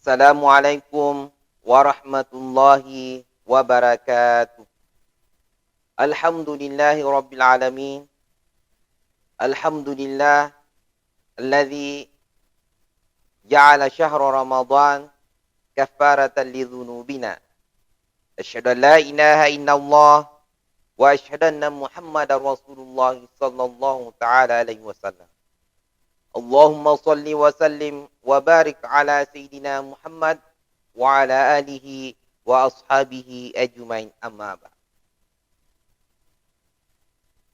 Assalamualaikum warahmatullahi wabarakatuh. Alhamdulillahi rabbil alamin. Alhamdulillah alladzi ja'ala syahra Ramadan kaffaratan lidzunubina. Asyhadu an la ilaha illallah wa asyhadu anna Muhammadar Rasulullah sallallahu taala alaihi wasallam. Allahumma salli wa sallim wa barik ala Sayyidina Muhammad wa ala alihi wa ashabihi ajmain amma ba'd.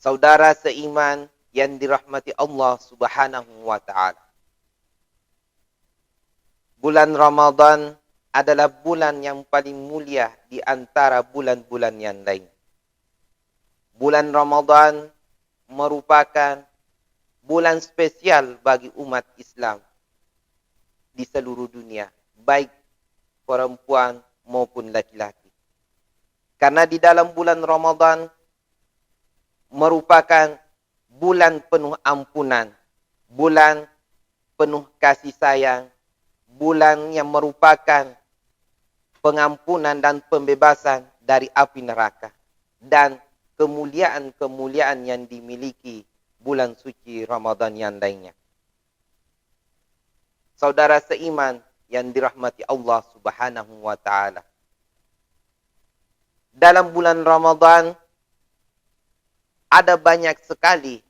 Saudara seiman yang dirahmati Allah Subhanahu wa taala. Bulan Ramadan adalah bulan yang paling mulia di antara bulan-bulan yang lain. Bulan Ramadan merupakan bulan spesial bagi umat Islam di seluruh dunia, baik perempuan maupun laki-laki. Karena di dalam bulan Ramadan merupakan bulan penuh ampunan, bulan penuh kasih sayang, bulan yang merupakan pengampunan dan pembebasan dari api neraka, dan kemuliaan-kemuliaan yang dimiliki bulan suci Ramadan yang lainnya. Saudara seiman yang dirahmati Allah Subhanahu wa taala. Dalam bulan Ramadan ada banyak sekali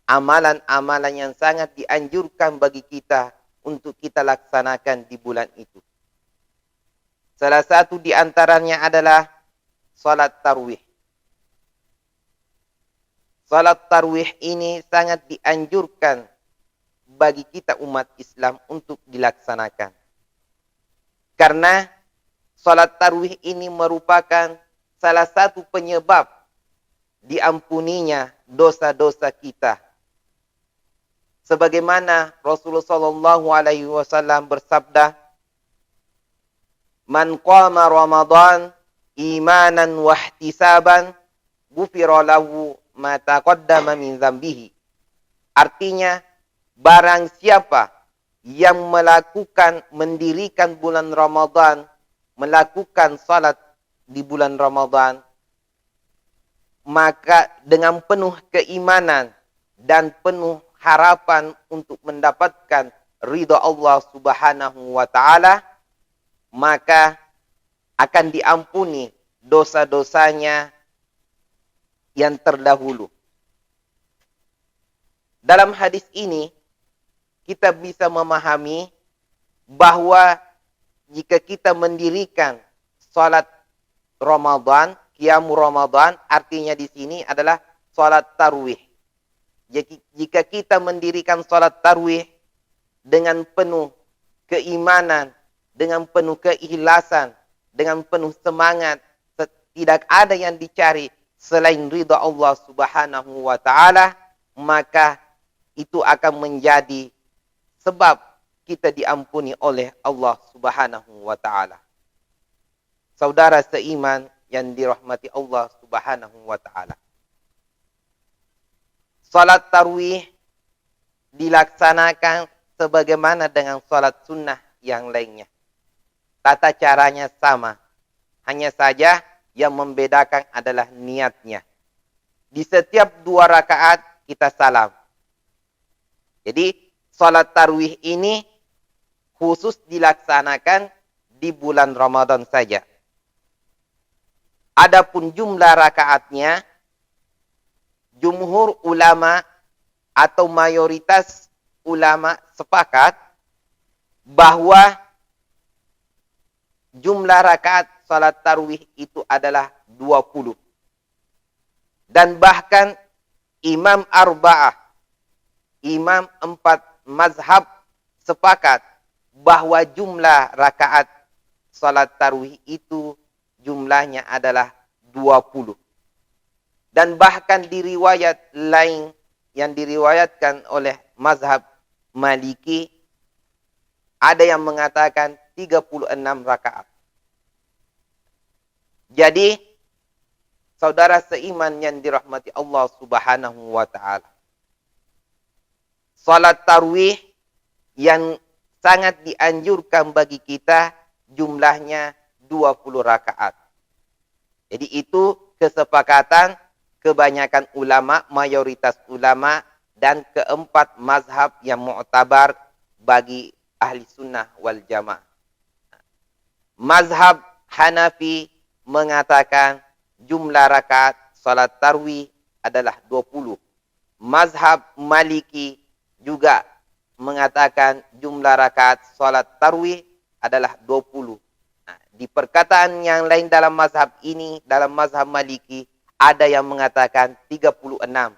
amalan-amalan yang sangat dianjurkan bagi kita untuk kita laksanakan di bulan itu. Salah satu di antaranya adalah salat tarawih. Salat tarawih ini sangat dianjurkan bagi kita umat Islam untuk dilaksanakan. Karena salat tarawih ini merupakan salah satu penyebab diampuninya dosa-dosa kita. Sebagaimana Rasulullah SAW bersabda, "Man qama Ramadan imanan wa ihtisaban, ghufira lahu ma taqaddama min dzambihi." Artinya, barang siapa yang mendirikan bulan Ramadan, melakukan salat di bulan Ramadan, maka dengan penuh keimanan dan penuh harapan untuk mendapatkan ridha Allah Subhanahu wa taala, maka akan diampuni dosa-dosanya yang terdahulu. Dalam hadis ini kita bisa memahami bahwa jika kita mendirikan salat Ramadan, Qiyamul Ramadan, artinya di sini adalah salat tarawih. Jika kita mendirikan salat tarawih dengan penuh keimanan, dengan penuh keikhlasan, dengan penuh semangat, tidak ada yang dicari selain ridha Allah Subhanahu wa taala, maka itu akan menjadi sebab kita diampuni oleh Allah Subhanahu wa taala. Saudara seiman yang dirahmati Allah Subhanahu wa taala. Salat tarawih dilaksanakan sebagaimana dengan salat sunnah yang lainnya. Tata caranya sama. Hanya saja yang membedakan adalah niatnya. Di setiap 2 rakaat kita salam. Jadi salat tarawih ini khusus dilaksanakan di bulan Ramadan saja. Adapun jumlah rakaatnya, jumhur ulama atau mayoritas ulama sepakat bahwa jumlah rakaat salat tarawih itu adalah 20. Dan bahkan Imam Arba'ah, Imam 4 mazhab sepakat bahwa jumlah rakaat salat tarawih itu jumlahnya adalah 20. Dan bahkan di riwayat lain yang diriwayatkan oleh mazhab Maliki, ada yang mengatakan 36 rakaat. Jadi, saudara seiman yang dirahmati Allah Subhanahu wa taala, salat tarawih yang sangat dianjurkan bagi kita jumlahnya 20 rakaat. Jadi itu kesepakatan kebanyakan ulama, mayoritas ulama, dan keempat mazhab yang mu'tabar bagi ahli sunnah wal jamaah. Mazhab Hanafi mengatakan jumlah rakaat salat tarawih adalah 20. Mazhab Maliki juga mengatakan jumlah rakaat salat tarawih adalah 20. Nah, di perkataan yang lain dalam mazhab ini, dalam mazhab Maliki, ada yang mengatakan 36.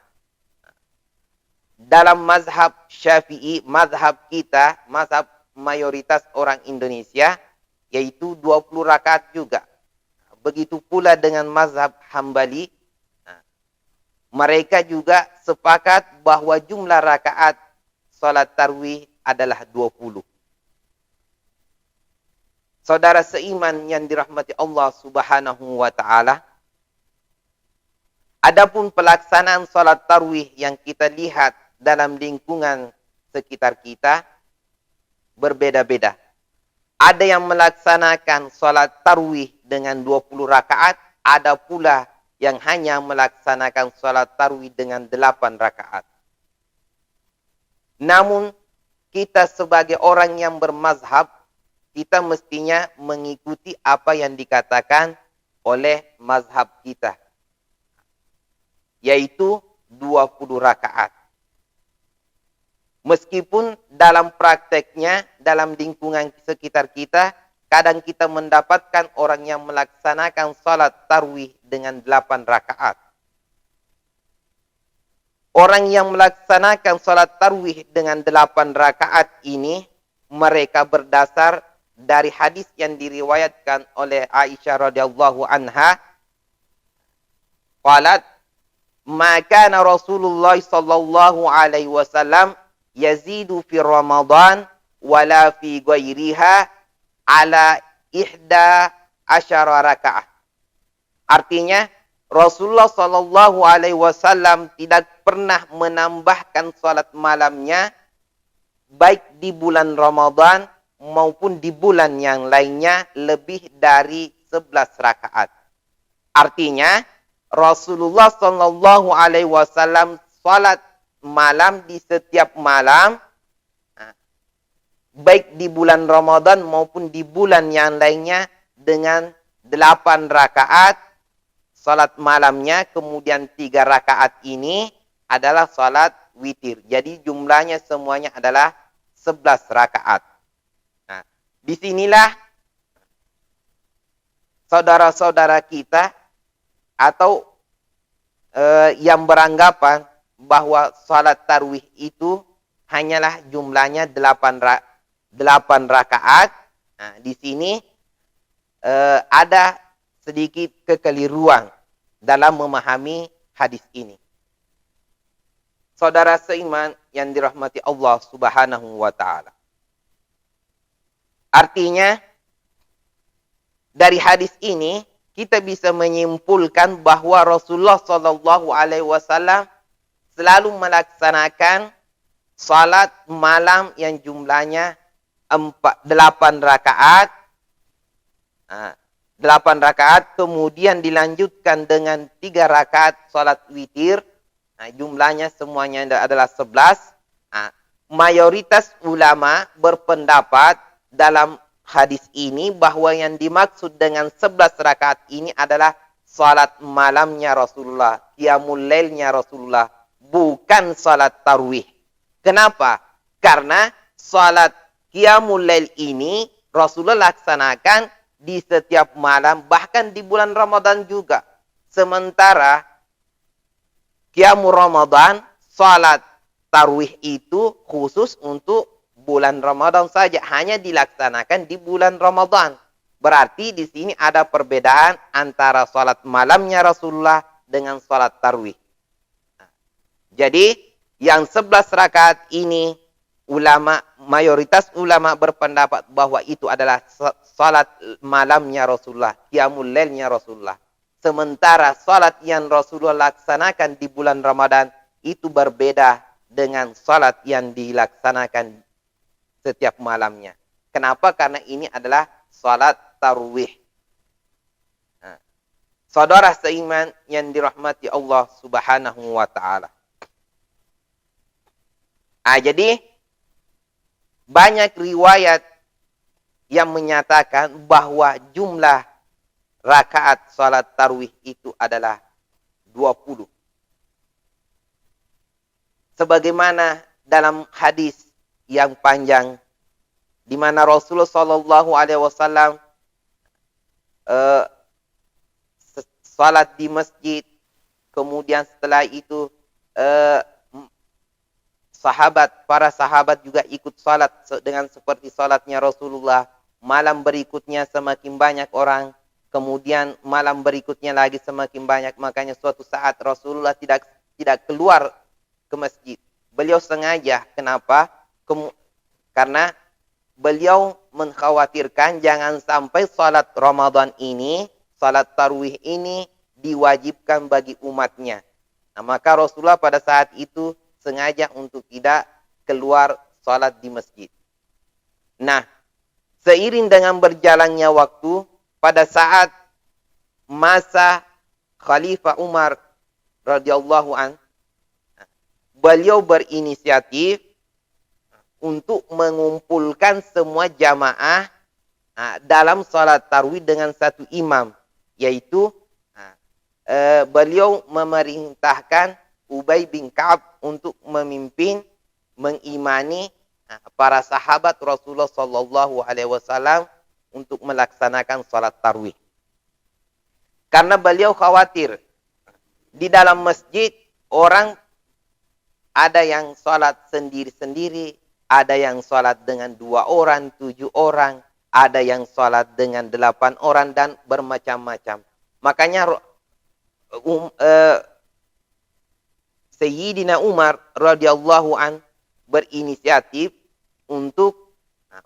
Dalam mazhab Syafi'i, mazhab kita, mazhab mayoritas orang Indonesia, yaitu 20 rakaat juga. Begitu pula dengan mazhab Hambali, mereka juga sepakat bahwa jumlah rakaat salat tarawih adalah 20. Saudara seiman yang dirahmati Allah Subhanahu wa taala, adapun pelaksanaan salat tarawih yang kita lihat dalam lingkungan sekitar kita berbeda-beda. Ada yang melaksanakan salat tarawih dengan 20 rakaat, ada pula yang hanya melaksanakan salat tarawih dengan 8 rakaat. Namun kita sebagai orang yang bermazhab, kita mestinya mengikuti apa yang dikatakan oleh mazhab kita, yaitu 20 rakaat. Meskipun dalam prakteknya, dalam lingkungan sekitar kita, kadang kita mendapatkan orang yang melaksanakan salat tarawih dengan 8 rakaat. Orang yang melaksanakan salat tarawih dengan 8 rakaat ini, mereka berdasar dari hadis yang diriwayatkan oleh Aisyah radhiyallahu anha. Qalat, "Ma kana Rasulullah sallallahu alaihi wasallam yazidu fi Ramadan wala fi ghairiha ala 11 rakaah." Artinya, Rasulullah sallallahu alaihi wasallam tidak pernah menambahkan salat malamnya baik di bulan Ramadan maupun di bulan yang lainnya lebih dari 11 rakaat. Artinya, Rasulullah sallallahu alaihi wasallam salat malam di setiap malam, baik di bulan Ramadan maupun di bulan yang lainnya dengan 8 rakaat salat malamnya, kemudian 3 rakaat ini adalah salat witir. Jadi jumlahnya semuanya adalah 11 rakaat. Nah, disinilah saudara-saudara kita atau yang beranggapan bahwa salat tarawih itu hanyalah jumlahnya 8 rakaat. Nah, di sini ada sedikit kekeliruan dalam memahami hadis ini. Saudara seiman yang dirahmati Allah Subhanahu wa taala. Artinya, dari hadis ini kita bisa menyimpulkan bahwa Rasulullah sallallahu alaihi wasallam selalu melaksanakan salat malam yang jumlahnya 8 rakaat. 8 rakaat kemudian dilanjutkan dengan 3 rakaat salat witir. Jumlahnya semuanya adalah 11. Mayoritas ulama berpendapat dalam hadis ini bahwa yang dimaksud dengan 11 rakaat ini adalah salat malamnya Rasulullah, qiyamul lailnya Rasulullah, bukan salat tarawih. Kenapa? Karena salat qiyamul lail ini Rasulullah laksanakan di setiap malam, bahkan di bulan Ramadan juga. Sementara qiyamul Ramadan, salat tarawih itu khusus untuk bulan Ramadan saja, hanya dilaksanakan di bulan Ramadan. Berarti di sini ada perbedaan antara salat malamnya Rasulullah dengan salat tarawih. Jadi yang 11 rakaat ini mayoritas ulama berpendapat bahwa itu adalah salat malamnya Rasulullah, qiyamul lailnya Rasulullah. Sementara salat yang Rasulullah laksanakan di bulan Ramadan itu berbeda dengan salat yang dilaksanakan setiap malamnya. Kenapa? Karena ini adalah salat tarawih. Nah, saudara seiman yang dirahmati Allah Subhanahu wa taala. Jadi banyak riwayat yang menyatakan bahwa jumlah rakaat salat tarawih itu adalah 20. Sebagaimana dalam hadis yang panjang di mana Rasulullah Shallallahu Alaihi Wasallam salat di masjid, kemudian setelah itu para sahabat juga ikut salat dengan seperti salatnya Rasulullah. Malam berikutnya semakin banyak orang, kemudian malam berikutnya lagi semakin banyak. Makanya suatu saat Rasulullah tidak keluar ke masjid. Beliau sengaja. Kenapa? Karena beliau mengkhawatirkan jangan sampai salat Ramadan ini, salat tarawih ini diwajibkan bagi umatnya. Nah, maka Rasulullah pada saat itu sengaja untuk tidak keluar salat di masjid. Nah, seiring dengan berjalannya waktu, pada saat masa Khalifah Umar radhiyallahu an, beliau berinisiatif untuk mengumpulkan semua jamaah dalam salat tarawih dengan satu imam, yaitu beliau memerintahkan Ubay bin Ka'ab untuk memimpin, mengimani para sahabat Rasulullah Sallallahu Alaihi Wasallam untuk melaksanakan salat tarawih. Karena beliau khawatir di dalam masjid orang ada yang salat sendiri-sendiri, ada yang salat dengan 2 orang, 7 orang, ada yang salat dengan 8 orang dan bermacam-macam. Makanya Sayyidina Umar radhiyallahu an berinisiatif untuk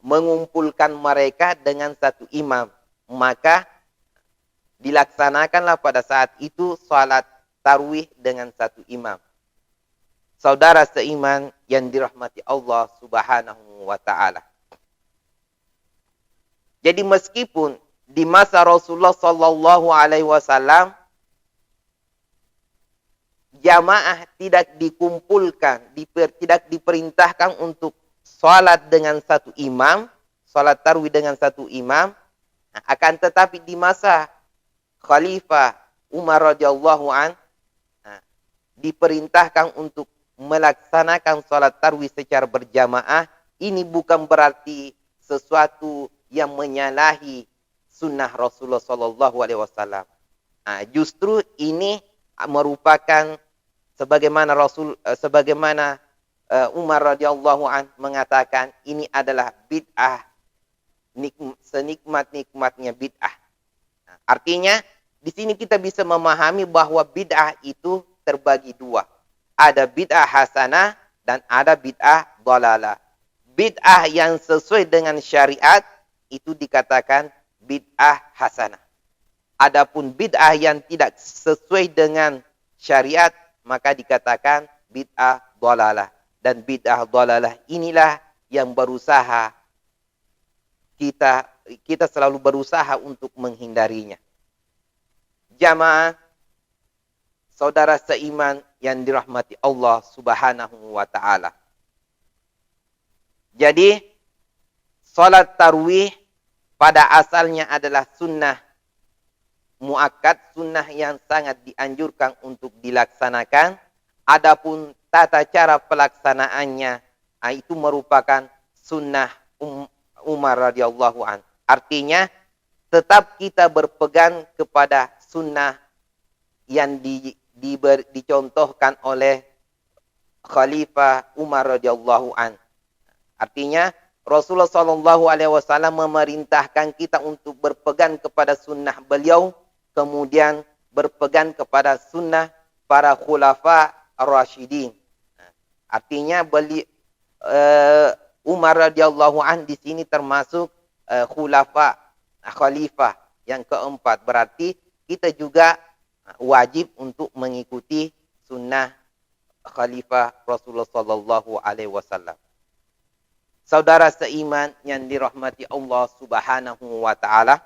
mengumpulkan mereka dengan satu imam. Maka dilaksanakanlah pada saat itu salat tarawih dengan satu imam. Saudara seiman yang dirahmati Allah Subhanahu wa taala. Jadi meskipun di masa Rasulullah Sallallahu Alaihi Wasallam jamaah tidak dikumpulkan, tidak diperintahkan untuk salat dengan satu imam, salat tarawih dengan satu imam, akan tetapi di masa Khalifah Umar radhiyallahu an diperintahkan untuk melaksanakan salat tarawih secara berjamaah. Ini bukan berarti sesuatu yang menyalahi sunnah Rasulullah Sallallahu Alaihi Wasallam. Justru ini merupakan sebagaimana Umar radhiyallahu an mengatakan ini adalah bid'ah, senikmat-nikmatnya bid'ah. Artinya di sini kita bisa memahami bahwa bid'ah itu terbagi 2. Ada bid'ah hasanah dan ada bid'ah dhalalah. Bid'ah yang sesuai dengan syariat itu dikatakan bid'ah hasanah. Adapun bid'ah yang tidak sesuai dengan syariat maka dikatakan bid'ah dhalalah. Dan bid'ah dhalalah inilah yang berusaha kita selalu berusaha untuk menghindarinya. Jamaah saudara seiman yang dirahmati Allah Subhanahu wa taala. Jadi salat tarawih pada asalnya adalah sunnah muakkad, sunnah yang sangat dianjurkan untuk dilaksanakan. Adapun tata cara pelaksanaannya itu merupakan sunnah Umar radhiyallahu an. Artinya tetap kita berpegang kepada sunnah yang dicontohkan oleh Khalifah Umar radhiyallahu an. Artinya Rasulullah Shallallahu Alaihi Wasallam memerintahkan kita untuk berpegang kepada sunnah beliau, kemudian berpegang kepada sunnah para khulafa ar-rasyidin. Artinya Umar radhiyallahu an di sini termasuk khalifah yang keempat. Berarti kita juga wajib untuk mengikuti sunnah khalifah Rasulullah Sallallahu Alaihi Wasallam. Saudara seiman yang dirahmati Allah Subhanahu wa taala.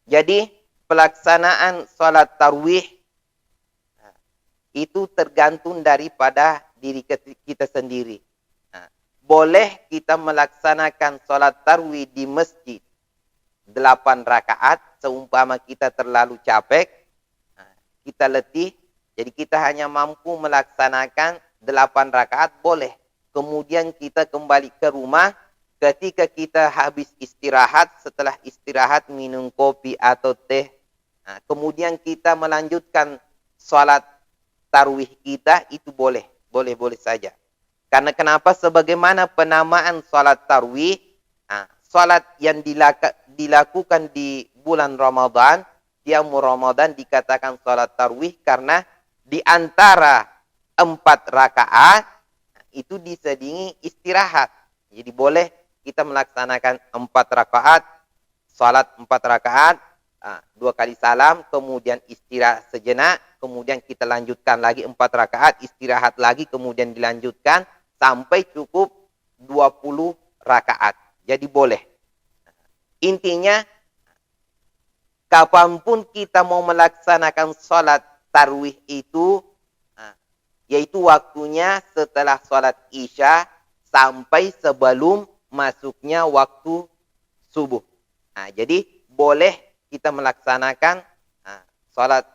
Jadi pelaksanaan salat tarawih itu tergantung daripada diri kita sendiri. Boleh kita melaksanakan salat tarawih di masjid 8 rakaat seumpama kita terlalu capek, kita letih, jadi kita hanya mampu melaksanakan 8 rakaat boleh. Kemudian kita kembali ke rumah ketika kita habis istirahat, setelah istirahat minum kopi atau teh, kemudian kita melanjutkan salat tarawih kita, itu boleh saja. Karena kenapa? Sebagaimana penamaan salat tarawih, salat yang dilakukan di bulan Ramadan, qiyamul Ramadan dikatakan salat tarawih karena di antara 4 rakaat itu diselingi istirahat. Jadi boleh kita melaksanakan 4 rakaat, salat 4 rakaat, 2 kali salam, kemudian istirahat sejenak, kemudian kita lanjutkan lagi 4 rakaat, istirahat lagi, kemudian dilanjutkan sampai cukup 20 rakaat. Jadi boleh. Intinya, kapanpun kita mau melaksanakan salat tarawih itu, yaitu waktunya setelah salat Isya sampai sebelum masuknya waktu subuh. Jadi boleh kita melaksanakan salat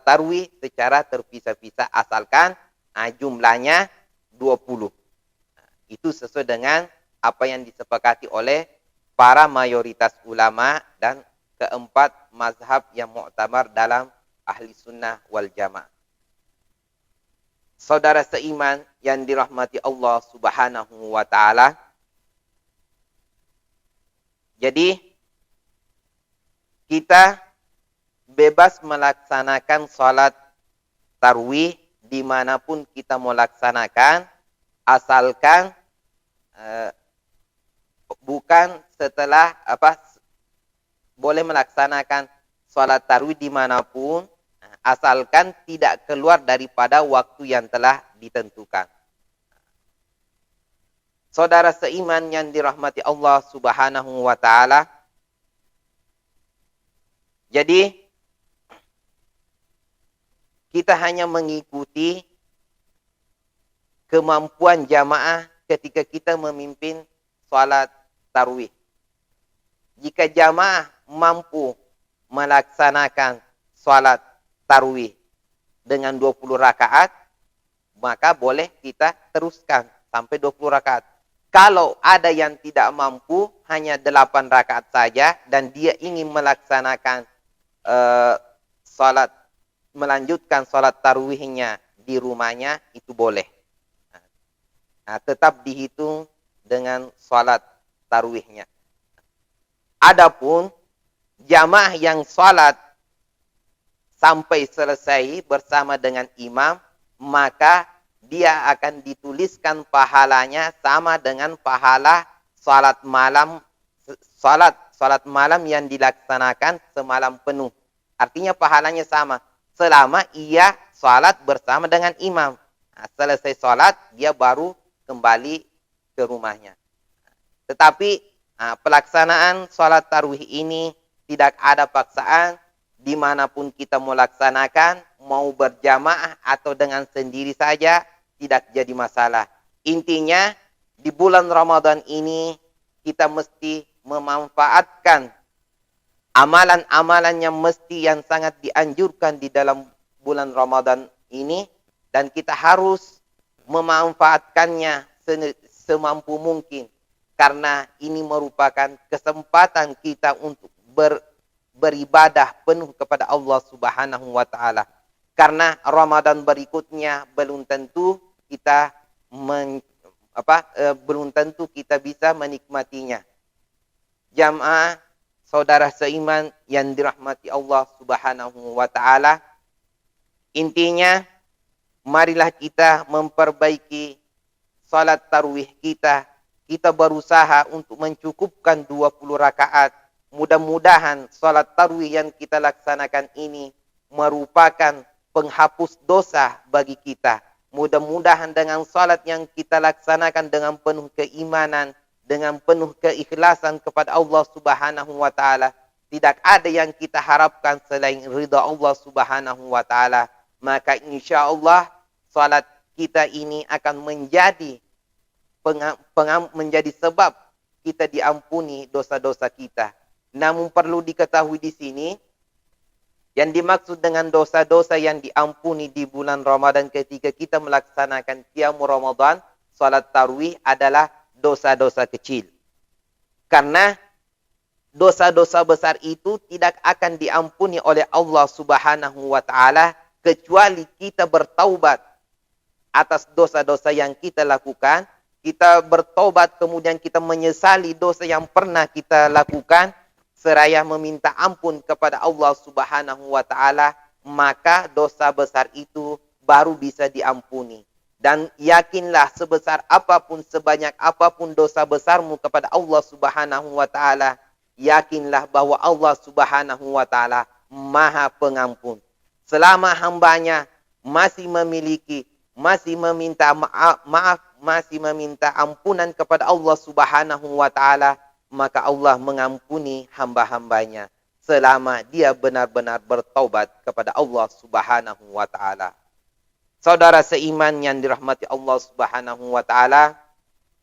tarawih secara terpisah-pisah asalkan jumlahnya 20. Itu sesuai dengan apa yang disepakati oleh para mayoritas ulama dan keempat mazhab yang mu'tabar dalam ahli sunnah wal jamaah. Saudara seiman yang dirahmati Allah Subhanahu wa taala. Jadi kita bebas melaksanakan salat tarawih dimanapun kita mau laksanakan, asalkan bukan setelah boleh melaksanakan salat tarawih dimanapun, asalkan tidak keluar daripada waktu yang telah ditentukan. Saudara seiman yang dirahmati Allah Subhanahu wa taala. Jadi kita hanya mengikuti kemampuan jamaah ketika kita memimpin salat tarawih. Jika jamaah mampu melaksanakan salat tarawih dengan 20 rakaat, maka boleh kita teruskan sampai 20 rakaat. Kalau ada yang tidak mampu, hanya 8 rakaat saja, dan dia ingin melaksanakan melanjutkan salat tarawihnya di rumahnya, itu boleh. Tetap dihitung dengan salat tarawihnya. Adapun jamaah yang salat sampai selesai bersama dengan imam, maka dia akan dituliskan pahalanya sama dengan pahala salat malam yang dilaksanakan semalam penuh. Artinya pahalanya sama selama ia salat bersama dengan imam. Selesai salat dia baru kembali ke rumahnya. Tetapi pelaksanaan salat tarawih ini tidak ada paksaan. Dimanapun kita mau laksanakan, mau berjamaah atau dengan sendiri saja, tidak jadi masalah. Intinya, di bulan Ramadan ini, kita mesti memanfaatkan amalan-amalan yang sangat dianjurkan di dalam bulan Ramadan ini, dan kita harus memanfaatkannya semampu mungkin. Karena ini merupakan kesempatan kita untuk beribadah penuh kepada Allah Subhanahu wa taala. Karena Ramadan berikutnya belum tentu kita bisa menikmatinya. Jamaah saudara seiman yang dirahmati Allah Subhanahu wa taala, intinya marilah kita memperbaiki salat tarawih kita. Kita berusaha untuk mencukupkan 20 rakaat. Mudah-mudahan salat tarawih yang kita laksanakan ini merupakan penghapus dosa bagi kita. Mudah-mudahan dengan salat yang kita laksanakan dengan penuh keimanan, dengan penuh keikhlasan kepada Allah Subhanahu wa taala, tidak ada yang kita harapkan selain ridha Allah Subhanahu wa taala, maka insyaallah salat kita ini akan menjadi menjadi sebab kita diampuni dosa-dosa kita. Namun perlu diketahui di sini, yang dimaksud dengan dosa-dosa yang diampuni di bulan Ramadan ketika kita melaksanakan qiyamul Ramadan, salat tarawih adalah dosa-dosa kecil. Karena dosa-dosa besar itu tidak akan diampuni oleh Allah Subhanahu wa taala kecuali kita bertaubat atas dosa-dosa yang kita lakukan. Kita bertobat kemudian kita menyesali dosa yang pernah kita lakukan seraya meminta ampun kepada Allah Subhanahu wa taala, maka dosa besar itu baru bisa diampuni. Dan yakinlah sebesar apapun, sebanyak apapun dosa besarmu kepada Allah Subhanahu wa taala, yakinlah bahwa Allah Subhanahu wa taala Maha Pengampun. Selama hambanya masih memiliki, masih meminta maaf, masih meminta ampunan kepada Allah Subhanahu wa taala, maka Allah mengampuni hamba-hambanya selama dia benar-benar bertaubat kepada Allah Subhanahu wa taala. Saudara seiman yang dirahmati Allah Subhanahu wa taala,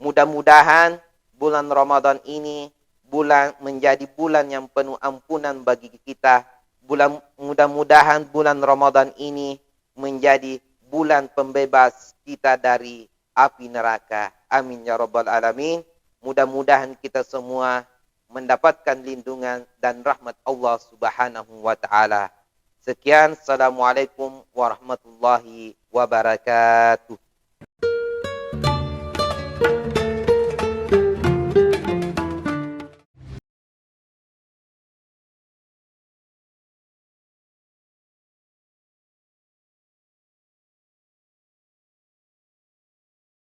mudah-mudahan bulan Ramadan ini menjadi bulan yang penuh ampunan bagi kita. Mudah-mudahan bulan Ramadan ini menjadi bulan pembebas kita dari api neraka. Amin ya rabbal alamin. Mudah-mudahan kita semua mendapatkan lindungan dan rahmat Allah Subhanahu wa taala. Sekian, assalamualaikum warahmatullahi wabarakatuh.